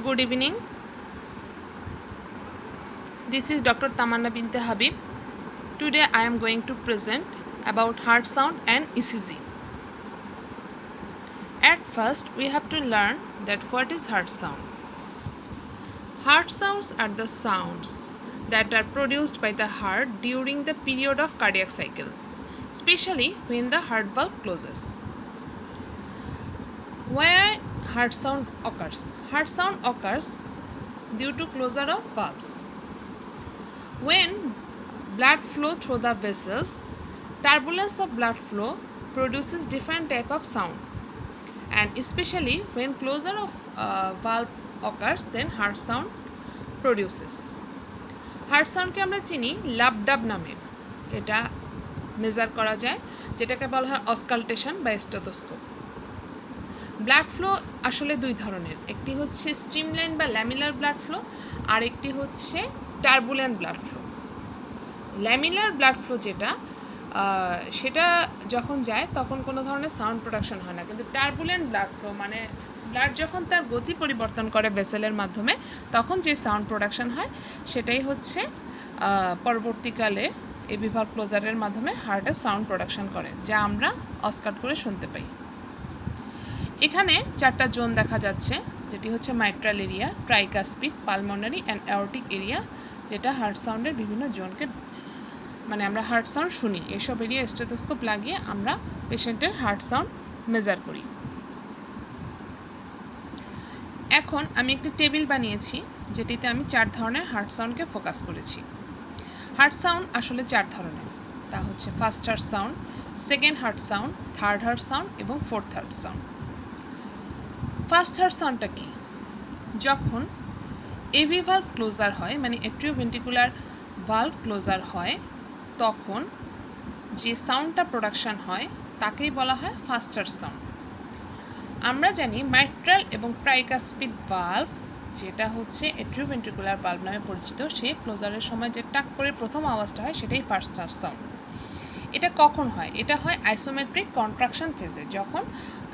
Good evening. This is Dr. Tamanna Binte Habib. Today I am going to present about heart sound and ECG. At first we have to learn that what is heart sound. Heart sounds are the sounds that are produced by the heart during the period of cardiac cycle, especially when the heart valve closes. Why heart sound occurs? Heart sound occurs due to closure of valves. When blood flow through the vessels, turbulence of blood flow produces different type of sound, and especially when closure of valve occurs, then heart sound produces. Heart সাউন্ডকে আমরা চিনি লাব ডাব নামে, এটা measure করা যায়, যেটাকে বলা হয় অসকালটেশন বা স্টেথোস্কোপ। ব্লাড ফ্লো আসলে দুই ধরনের, একটি হচ্ছে স্ট্রিমলাইন বা ল্যামিলার ব্লাড ফ্লো, আর একটি হচ্ছে turbulent blood flow. Laminar blood flow যেটা, সেটা যখন যায় তখন কোনো ধরনের সাউন্ড প্রোডাকশন হয় না, কিন্তু টার্বুলেন্ট ব্লাড ফ্লো মানে ব্লাড যখন তার গতি পরিবর্তন করে ভেসেলের মাধ্যমে তখন যে সাউন্ড প্রোডাকশন হয় সেটাই হচ্ছে পরবর্তীকালে এভি ভালভ ক্লোজারের মাধ্যমে হার্টের সাউন্ড প্রোডাকশন করে, যা আমরা অস্কাট করে শুনতে পাই। এখানে চারটা জোন দেখা যাচ্ছে, যেটি হচ্ছে mitral area, tricuspid, pulmonary and aortic area, যেটা হার্ট সাউন্ডের বিভিন্ন জোনকে মানে আমরা হার্ট সাউন্ড শুনি। এসব এরিয়া স্টেথোস্কোপ লাগিয়ে আমরা পেশেন্টের হার্ট সাউন্ড মেজার করি। এখন আমি একটি টেবিল বানিয়েছি, যেটিতে আমি 4 ধরনের হার্ট সাউন্ডকে ফোকাস করেছি। হার্ট সাউন্ড আসলে 4 ধরনের, তা হচ্ছে first heart sound, second heart sound, third heart sound এবং fourth heart sound. First heart সাউন্ডটা কি? যখন এভি ভালভ ক্লোজার হয়, মানে এট্রিওভেন্ট্রিকুলার ভালভ ক্লোজার হয়, তখন যে সাউন্ডটা প্রোডাকশান হয় তাকেই বলা হয় ফার্স্ট হার্ট সাউন্ড। আমরা জানি মাইট্রাল এবং ট্রাইকাসপিড ভালভ, যেটা হচ্ছে এট্রিওভেন্ট্রিকুলার ভালভ নামে পরিচিত, সে ক্লোজারের সময় যে টাক করে প্রথম আওয়াজটা হয় সেটাই ফার্স্ট হার্ট সাউন্ড। এটা কখন হয়? এটা হয় আইসোমেট্রিক কন্ট্রাকশন ফেজে। যখন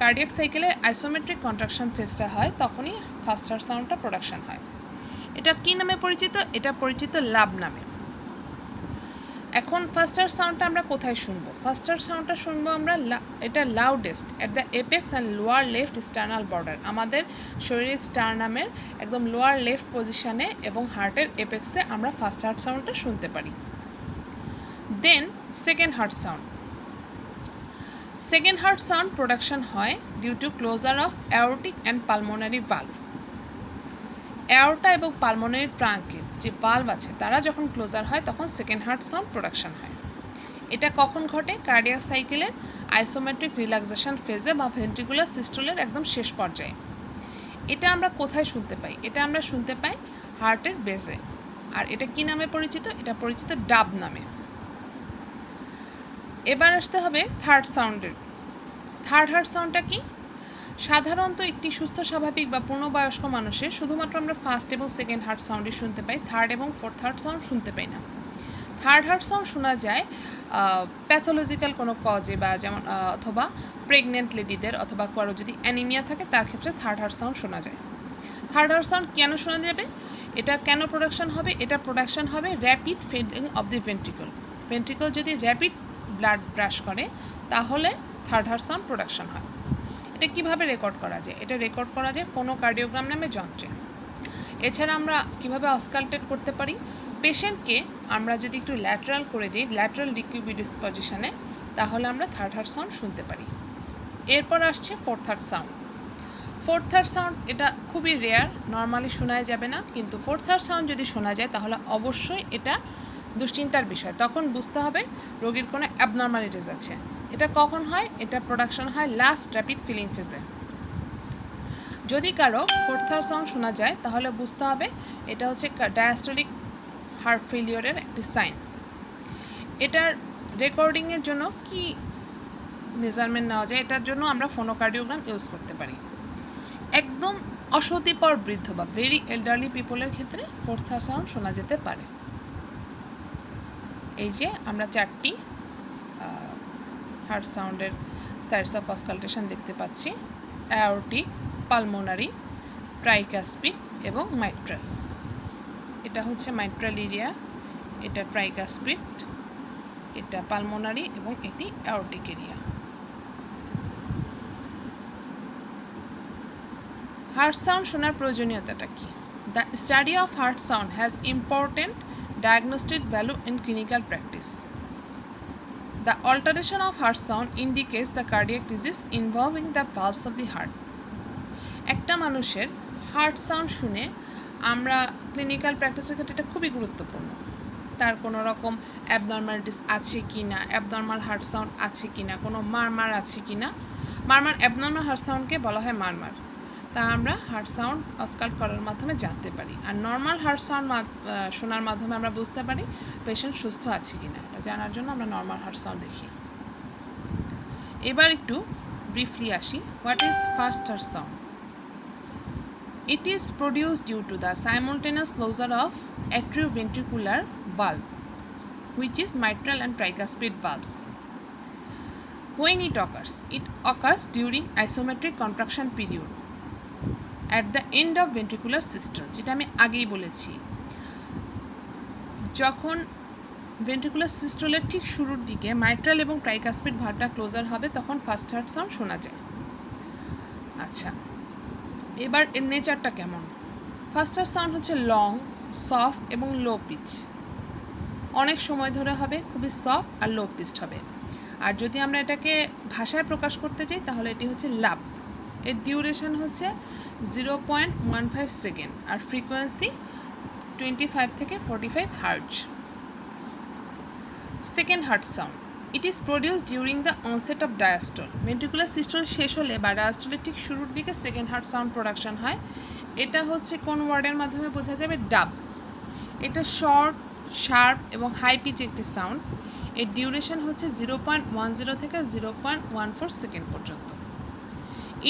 কার্ডিয়াক সাইকেলের আইসোমেট্রিক কন্ট্রাকশন ফেজটা হয় তখনই ফার্স্ট হার্ট সাউন্ডটা প্রোডাকশন হয়। এটা কী নামে পরিচিত? এটা পরিচিত লাব নামে। এখন ফার্স্ট হার্ট সাউন্ডটা আমরা কোথায় শুনবো? ফার্স্ট হার্ট সাউন্ডটা শুনবো আমরা, এটা loudest at the apex and lower left sternal border, আমাদের শরীরের স্টার্নামের একদম লোয়ার লেফট পজিশানে এবং হার্টের এপেক্সে আমরা ফার্স্ট হার্ট সাউন্ডটা শুনতে পারি। Then second heart sound. Second heart sound production হয় due to closure of aortic and pulmonary valve. Aorta এবং পালমোনারি ট্রাঙ্কের যে ভালভ আছে তারা যখন ক্লোজার হয় তখন সেকেন্ড হার্ট সাউন্ড প্রোডাকশন হয়। এটা কখন ঘটে? কার্ডিয়াক সাইকেলের আইসোমেট্রিক রিল্যাক্সেশন ফেজে বা ভেন্ট্রিকুলার সিস্টোলের একদম শেষ পর্যায়ে। এটা আমরা কোথায় শুনতে পাই? এটা আমরা শুনতে পাই হার্টের বেজে। আর এটা কি নামে পরিচিত? এটা পরিচিত ডাব নামে। এবার আসতে হবে থার্ড সাউন্ডের। থার্ড হার্ট সাউন্ডটা কি? সাধারণত একটি সুস্থ স্বাভাবিক বা পূর্ণবয়স্ক মানুষের শুধুমাত্র আমরা ফার্স্ট এবং সেকেন্ড হার্ট সাউন্ডই শুনতে পাই, থার্ড এবং ফোর্থ হার্ট সাউন্ড শুনতে পাই না। থার্ড হার্ট সাউন্ড শোনা যায় প্যাথোলজিক্যাল কোনো কজে, বা যেমন অথবা প্রেগনেন্ট লেডিদের অথবা কারো যদি অ্যানিমিয়া থাকে তার ক্ষেত্রে থার্ড হার্ট সাউন্ড শোনা যায়। থার্ড হার্ট সাউন্ড কেন শোনা যাবে? এটা কেন প্রোডাকশন হবে? এটা প্রোডাকশন হবে rapid filling of the ventricle. Ventricle যদি র্যাপিড ব্লাড ব্রাশ করে তাহলে থার্ড হার্ট সাউন্ড প্রোডাকশন হয়। এটা কীভাবে রেকর্ড করা যায়? এটা রেকর্ড করা যায় ফোনোকার্ডিওগ্রাম নামে যন্ত্রে। এছাড়া আমরা কীভাবে অসকালটেট করতে পারি? পেশেন্টকে আমরা যদি একটু ল্যাটারাল করে দিই, ল্যাটারাল ডিকিউবিডিস পজিশনে, তাহলে আমরা থার্ড হার্ট সাউন্ড শুনতে পারি। এরপর আসছে fourth heart sound. Fourth heart sound এটা খুবই রেয়ার, নর্মালি শোনাই যাবে না, কিন্তু ফোর্থ হার্ট সাউন্ড যদি শোনা যায় তাহলে অবশ্যই এটা দুশ্চিন্তার বিষয়। তখন বুঝতে হবে রোগীর কোনো অ্যাবনর্মালিটিস আছে। এটা কখন হয়? এটা প্রোডাকশন হয় লাস্ট র্যাপিড ফিলিং ফেজে। যদি কারো ফোর্থ হার্ট সাউন্ড শোনা যায় তাহলে বুঝতে হবে এটা হচ্ছে ডায়াস্টোলিক হার্ট ফেলিওরের একটি সাইন। এটার রেকর্ডিংয়ের জন্য কি মেজারমেন্ট নেওয়া যায়? এটার জন্য আমরা ফোনোকার্ডিওগ্রাম ইউজ করতে পারি। একদম অসতিপর বৃদ্ধ বা ভেরি এল্ডারলি পিপলের ক্ষেত্রে ফোর্থ হার্ট সাউন্ড শোনা যেতে পারে। এই যে আমরা 4টি হার্ট সাউন্ডের সাইটস অফ অসকালটেশন দেখতে পাচ্ছি: অ্যাওরটিক, পালমোনারি, ট্রাইকাসপিড এবং মাইট্রাল। এটা হচ্ছে মাইট্রাল এরিয়া, এটা ট্রাইকাসপিড, এটা পালমোনারি এবং এটি অ্যাওরটিক এরিয়া। হার্ট সাউন্ড শোনার প্রয়োজনীয়তাটা কি? The study of heart sound has important diagnostic value in clinical practice. The alteration of heart sound indicates the cardiac disease involving the pulse of the heart. একটা মানুষের heart sound শুনে আমরা clinical প্র্যাকটিসের ক্ষেত্রে এটা খুবই গুরুত্বপূর্ণ। তার কোনো রকম অ্যাবনর্মালিটিস আছে কি না, অ্যাবনর্মাল হার্ট সাউন্ড আছে কি না, কোনো মারমার আছে কি না। মারমার অ্যাবনর্মাল হার্ট সাউন্ডকে বলা হয় মারমার, তা আমরা হার্ট সাউন্ড অস্কাল্ট করার মাধ্যমে জানতে পারি। আর নর্মাল হার্ট সাউন্ড শোনার মাধ্যমে আমরা বুঝতে পারি পেশেন্ট সুস্থ আছে কি না। এটা জানার জন্য আমরা নর্মাল হার্ট সাউন্ড দেখি। এবার একটু ব্রিফলি আসি, what is first heart sound? It is produced due to the simultaneous closure of atrioventricular valve, which is mitral and tricuspid valves. When it occurs during isometric contraction period at the end of ventricular systole, যেটা আমি আগেই বলেছি। যখন ventricular সিস্টোলের ঠিক শুরুর দিকে mitral এবং tricuspid ভালভটা closure হবে তখন ফার্স্ট হার্ট সাউন্ড শোনা যায়। আচ্ছা, এবার এর নেচারটা কেমন? ফার্স্ট হার্ট সাউন্ড হচ্ছে লং, সফট এবং লো পিচ। অনেক সময় ধরে হবে, খুবই সফট আর লো পিচড হবে। আর যদি আমরা এটাকে ভাষায় প্রকাশ করতে চাই তাহলে এটি হচ্ছে লাভ। এর ডিউরেশন হচ্ছে 0.15 সেকেন্ড আর ফ্রিকোয়েন্সি 25 থেকে 45 hertz. Second heart sound, it is produce during the onset of diastole. Ventricular systole শেষ হলে বা ডায়াস্টলের ঠিক শুরুর দিকে সেকেন্ড হার্ট সাউন্ড প্রোডাকশন হয়। এটা হচ্ছে কোন ওয়ার্ডের মাধ্যমে বোঝা যাবে? ডাব। এটা শর্ট, শার্প এবং হাই পিচ একটি সাউন্ড। এর ডিউরেশন হচ্ছে 0.10 থেকে 0.14 সেকেন্ড পর্যন্ত।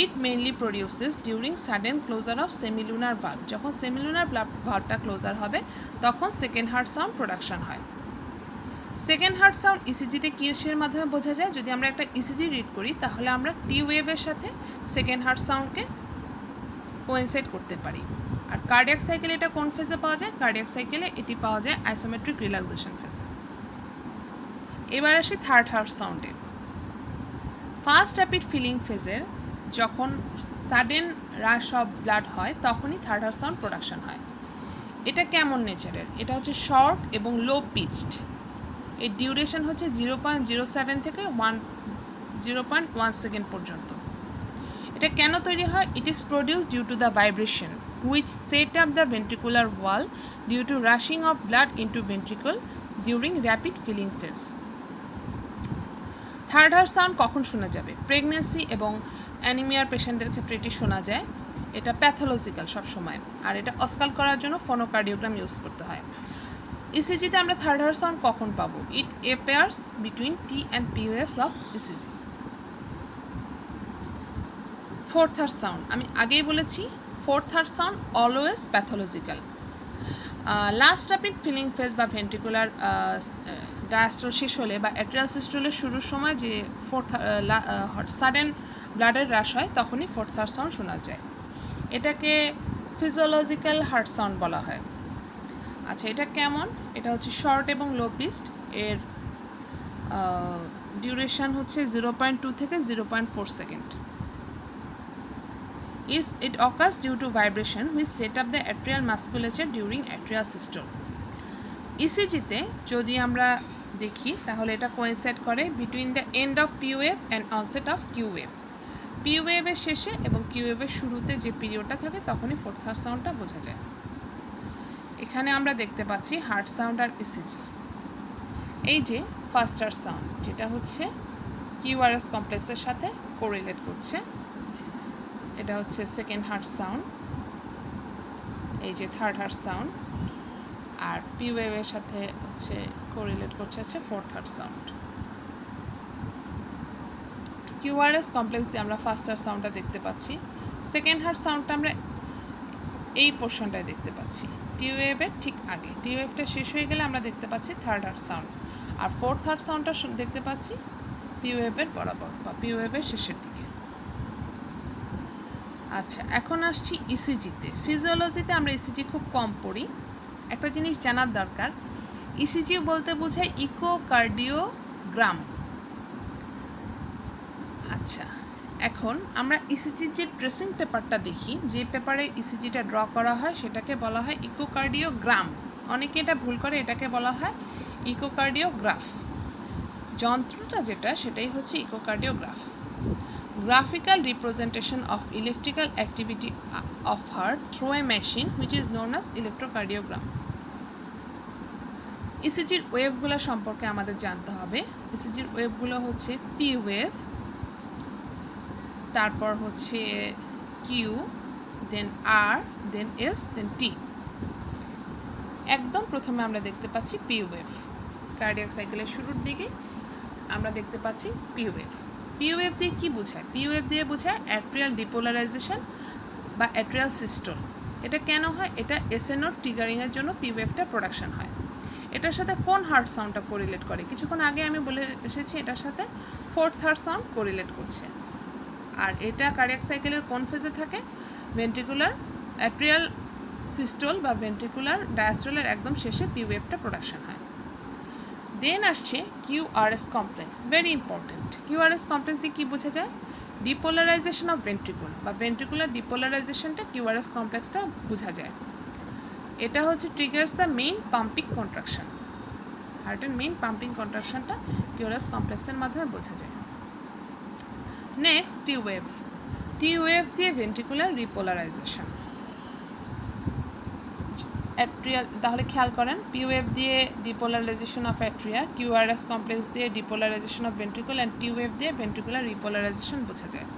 It mainly produces during sudden closure of semilunar valve. যখন সেমিলুনার ভালভটা ক্লোজার হবে তখন সেকেন্ড হার্ট সাউন্ড প্রোডাকশন হয়। সেকেন্ড হার্ট সাউন্ড ইসিজিতে কিসের মাধ্যমে বোঝা যায়? যদি আমরা একটা ইসিজি রিড করি তাহলে আমরা টি ওয়েভের সাথে সেকেন্ড হার্ট সাউন্ডকে কোইনসাইড করতে পারি। আর কার্ডিয়াক সাইকেলে এটা কোন ফেজে পাওয়া যায়? কার্ডিয়াক সাইকেলে এটি পাওয়া যায় আইসোমেট্রিক রিল্যাক্সেশন ফেজে। এবার আসি থার্ড হার্ট সাউন্ডে। ফার্স্ট র্যাপিড ফিলিং ফেজের যখন সাডেন রাশ অফ ব্লাড হয় তখনই থার্ড হার্ট সাউন্ড প্রোডাকশন হয়। এটা কেমন নেচারের? এটা হচ্ছে শর্ট এবং লো পিচড। এর ডিউরেশন হচ্ছে 0.07 থেকে 0.1 সেকেন্ড পর্যন্ত। এটা কেন তৈরি হয়? It is produce due to the vibration which set up the ventricular wall due to rushing of blood into ventricle during rapid filling phase. Third heart sound কখন শোনা যাবে? প্রেগনেন্সি এবং অ্যানিমিয়ার পেশেন্টদের ক্ষেত্রে এটি শোনা যায়। এটা প্যাথোলজিক্যাল সবসময়, আর এটা অস্কাল্ট করার জন্য ফোনোকার্ডিওগ্রাম ইউজ করতে হয়। ইসিজিতে আমরা থার্ড হার্ট সাউন্ড কখন পাবো? It appears between T and P waves of ECG. Fourth heart sound, আমি আগেই বলেছি fourth heart sound always pathological. Last rapid filling phase বা ভেন্ট্রিকুলার ডায়াস্টল শেষ হলে বা অ্যাট্রিয়াল সিস্টোলের শুরুর সময় যে সাডেন ব্লাডের হ্রাস হয় তখনই ফোর্থ হার্ট সাউন্ড শোনা যায়। এটাকে ফিজিওলজিক্যাল হার্ট সাউন্ড বলা হয়। আচ্ছা, এটা কেমন? এটা হচ্ছে শর্ট এবং লো পিচড। এর ডিউরেশন হচ্ছে 0.2 থেকে 0.4 second. It occurs due to vibration which set up the atrial musculature during atrial systole. ইসিজিতে যদি আমরা দেখি তাহলে এটা কোইনসাইড করে between the end of P wave and onset of Q wave. P ওয়েভের শেষে এবং কিউ ওয়েভের শুরুতে যে পিরিয়ডটা থাকে তখনই ফোর্থ হার্ট সাউন্ডটা বোঝা যায়। এখানে আমরা দেখতে পাচ্ছি হার্ট সাউন্ড আর ইসিজি। এই যে ফার্স্ট হার্ট সাউন্ড, যেটা হচ্ছে কিউআরএস কমপ্লেক্সের সাথে কোরিলেট করছে। এটা হচ্ছে সেকেন্ড হার্ট সাউন্ড। এই যে থার্ড হার্ট সাউন্ড, আর পি ওয়েভের সাথে হচ্ছে কোরিলেট করছে হচ্ছে fourth heart sound. QRS complex দিয়ে আমরা ফার্স্ট হার্ট সাউন্ডটা দেখতে পাচ্ছি। সেকেন্ড হার্ট সাউন্ডটা আমরা এই পোর্শনটায় দেখতে পাচ্ছি, টি ওয়েভের ঠিক আগে। টি ওয়েভটা শেষ হয়ে গেলে আমরা দেখতে পাচ্ছি থার্ড হার্ট সাউন্ড, আর ফোর্থ হার্ট সাউন্ডটা দেখতে পাচ্ছি পি ওয়েভের বরাবর বা পি ওয়েভের শেষের দিকে। আচ্ছা, এখন আসছি ইসিজিতে। ফিজিওলজিতে আমরা ইসিজি খুব কম পড়ি। একটা জিনিস জানার দরকার, ইসিজি বলতে বোঝায় ইকোকার্ডিওগ্রাম। আচ্ছা, এখন আমরা ইসিজির যে ট্রেসিং পেপারটা দেখি, যে পেপারে ইসিজিটা ড্র করা হয় সেটাকে বলা হয় ইকোকার্ডিওগ্রাম। অনেকে এটা ভুল করে, এটাকে বলা হয় ইকোকার্ডিওগ্রাফ। যন্ত্রটা যেটা সেটাই হচ্ছে ইকোকার্ডিওগ্রাফ। Graphical representation of electrical activity of heart through a machine which is known as electrocardiogram. ইসিজির ওয়েভগুলো সম্পর্কে আমাদের জানতে হবে। ইসিজির ওয়েভগুলো হচ্ছে পি ওয়েভ, তারপর হচ্ছে কিউ, দেন আর, দেন এস, দেন টি। একদম প্রথমে আমরা দেখতে পাচ্ছি পি ওয়েভ। কার্ডিয়াক সাইকেলের শুরুর দিকে আমরা দেখতে পাচ্ছি পি ওয়েভ। পি ওয়েভ দিয়ে কী বোঝায়? পি ওয়েভ দিয়ে বোঝায় অ্যাট্রিয়াল ডিপোলারাইজেশন বা অ্যাট্রিয়াল সিস্টোল। এটা কেন হয়? এটা এসএনও ট্রিগারিংয়ের জন্য পি ওয়েভটা প্রোডাকশন হয়। এটার সাথে কোন হার্ট সাউন্ডটা কোরিলেট করে? কিছুক্ষণ আগে আমি বলে এসেছি এটার সাথে ফোর্থ হার্ট সাউন্ড কোরিলেট করছে। আর এটা কার্ডিয়াক সাইকেলের কোন ফেজে থাকে? ভেন্ট্রিকুলার অ্যাট্রিয়াল সিস্টোল বা ভেন্ট্রিকুলার ডায়াস্টোলের একদম শেষে পি ওয়েভটা প্রোডাকশন হয়। দেন আসছে QRS complex, very important. QRS complex দিয়ে কী বোঝা যায়? ডিপোলারাইজেশন অফ ভেন্ট্রিকুল বা ভেন্ট্রিকুলার ডিপোলারাইজেশনটা কিউআরএস কমপ্লেক্সটা বোঝা যায়। এটা হচ্ছে triggers the main pumping contraction. হার্টের মেইন পাম্পিং কন্ট্রাকশনটা কিউআরএস কমপ্লেক্সের মাধ্যমে বোঝা যায়। Next T wave. T wave দিয়ে ভেন্ট্রিকুলার রিপোলারাইজেশন। অ্যাট্রিয়াল, তাহলে খেয়াল করেন, পি ওয়েভ দিয়ে depolarization of atria, QRS complex দিয়ে depolarization of ventricle and T wave দিয়ে ভেন্ট্রিকুলার রিপোলারাইজেশন বোঝা যায়।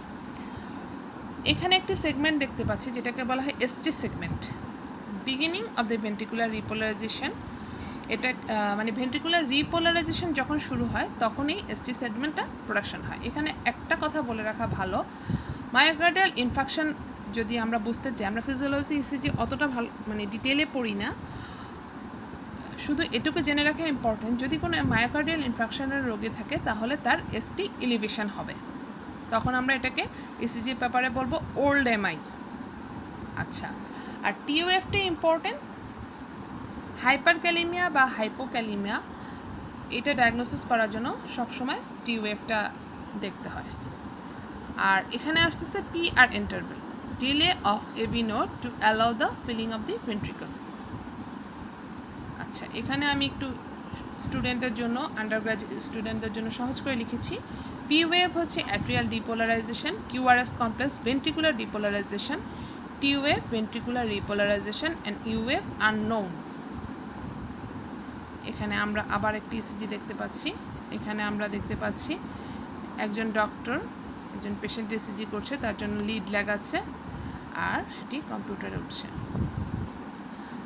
এখানে একটি সেগমেন্ট দেখতে পাচ্ছি যেটাকে বলা হয় ST segment, beginning of the ventricular repolarization. এটা মানে ভেন্ট্রিকুলার রিপোলারাইজেশন যখন শুরু হয় তখনই এসটি সেগমেন্টটা প্রোডাকশন হয়। এখানে একটা কথা বলে রাখা ভালো, মায়োকার্ডিয়াল ইনফাকশন যদি আমরা বুঝতে চাই, আমরা ফিজিওলজি ইসিজি অতটা ভালো মানে ডিটেলে পড়ি না, শুধু এটুকু জেনে রাখা ইম্পর্টেন্ট, যদি কোনো মায়োকার্ডিয়াল ইনফাকশনের রোগী থাকে তাহলে তার এসটি এলিভেশন হবে, তখন আমরা এটাকে ইসিজি পেপারে বলবো ওল্ড এমআই। আচ্ছা, আর টিওএফটা ইম্পর্টেন্ট। হাইপারক্যালিমিয়া বা হাইপোক্যালিমিয়া এটা ডায়াগনোসিস করার জন্য সবসময় টিওএফটা দেখতে হয়। আর এখানে আসতেছে P R interval, delay of AV node to allow the filling of the ventricle. আচ্ছা, এখানে আমি একটু স্টুডেন্টদের জন্য, আন্ডারগ্রাজুয়েট স্টুডেন্টদের জন্য সহজ করে লিখেছি। পি ওয়েভ হচ্ছে atrial depolarization, QRS complex ventricular depolarization, T wave ventricular repolarization and U wave unknown. এখানে আমরা আবার একটি ইসিজি দেখতে পাচ্ছি। এখানে আমরা দেখতে পাচ্ছি একজন ডক্টর একজন পেশেন্ট ইসিজি করছে, তার জন্য লিড লাগাচ্ছে আর সেটি কম্পিউটারে উঠছে।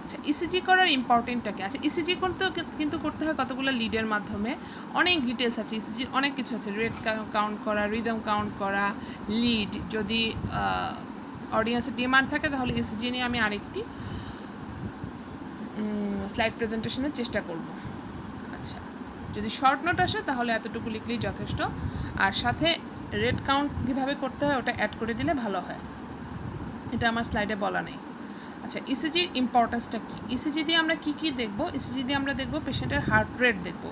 আচ্ছা, ইসিজি করার ইম্পর্টেন্টটা কি? আচ্ছা, ইসিজি কিন্তু করতে হয় কতগুলো লিডের মাধ্যমে। অনেক ডিটেলস আছে ইসিজি, অনেক কিছু আছে, রেট কাউন্ট করা, রিদম কাউন্ট করা, লিড। যদি অডিয়েন্সের ডিমান্ড থাকে তাহলে ইসিজি নিয়ে আমি আরেকটি স্লাইড প্রেজেন্টেশনের চেষ্টা করব। আচ্ছা, যদি শর্ট নোট আসে তাহলে এতটুকু লিখলেই যথেষ্ট, আর সাথে রেট কাউন্ট কীভাবে করতে হয় ওটা অ্যাড করে দিলে ভালো হয়, এটা আমার স্লাইডে বলা নেই। আচ্ছা, ইসিজির ইম্পর্টেন্সটা কী? ইসিজি দিয়ে আমরা কী কী দেখব? ইসিজি দিয়ে আমরা দেখব পেশেন্টের হার্ট রেট দেখব,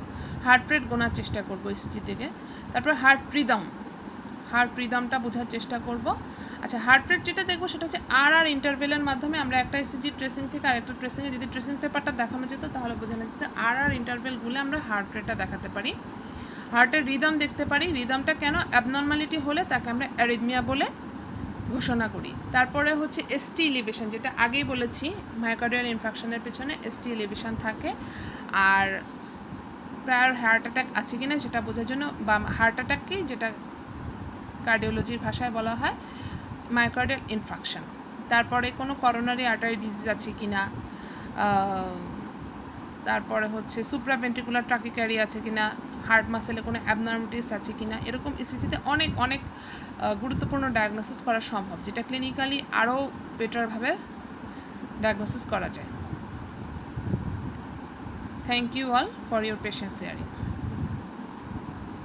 হার্ট রেট গোনার চেষ্টা করব ইসিজি থেকে। তারপর হার্ট রিদমটা বোঝার চেষ্টা করব। আচ্ছা, হার্ট রেট যেটা দেখবো সেটা হচ্ছে আর ইন্টারভেলের মাধ্যমে। আমরা একটা ইসিজি ট্রেসিং থেকে আরেকটা ট্রেসিংয়ে যদি ট্রেসিং পেপারটা দেখানো যেত তাহলে বোঝানো যেত আর ইন্টারভেলগুলো আমরা হার্ট রেটটা দেখাতে পারি। হার্টের রিদম দেখতে পারি, রিদমটা কেন অ্যাবনর্মালিটি হলে তাকে আমরা অ্যারিথমিয়া বলে ঘোষণা করি। তারপরে হচ্ছে এসটি এলিভেশন, যেটা আগেই বলেছি মায়োকার্ডিয়াল ইনফাকশনের পেছনে এসটি এলিভেশন থাকে। আর প্রায়র হার্ট অ্যাটাক আছে কি না সেটা বোঝার জন্য, বা হার্ট অ্যাটাক কি যেটা কার্ডিওলজির ভাষায় বলা হয় মায়োকার্ডিয়াল ইনফাকশন। তারপরে কোনো করোনারি আর্টারি ডিজিজ আছে কি না, তারপরে হচ্ছে সুপ্রাভেন্ট্রিকুলার ট্রাকিক্যারি আছে কি না, হার্ট মাসেলে কোনো অ্যাবনর্মালিটিস আছে কি না। এরকম ইসিজিতে অনেক অনেক গুরুত্বপূর্ণ ডায়াগনোসিস করা সম্ভব, যেটা ক্লিনিক্যালি আরও বেটারভাবে ডায়াগনোসিস করা যায়। Thank you all for your patience hearing.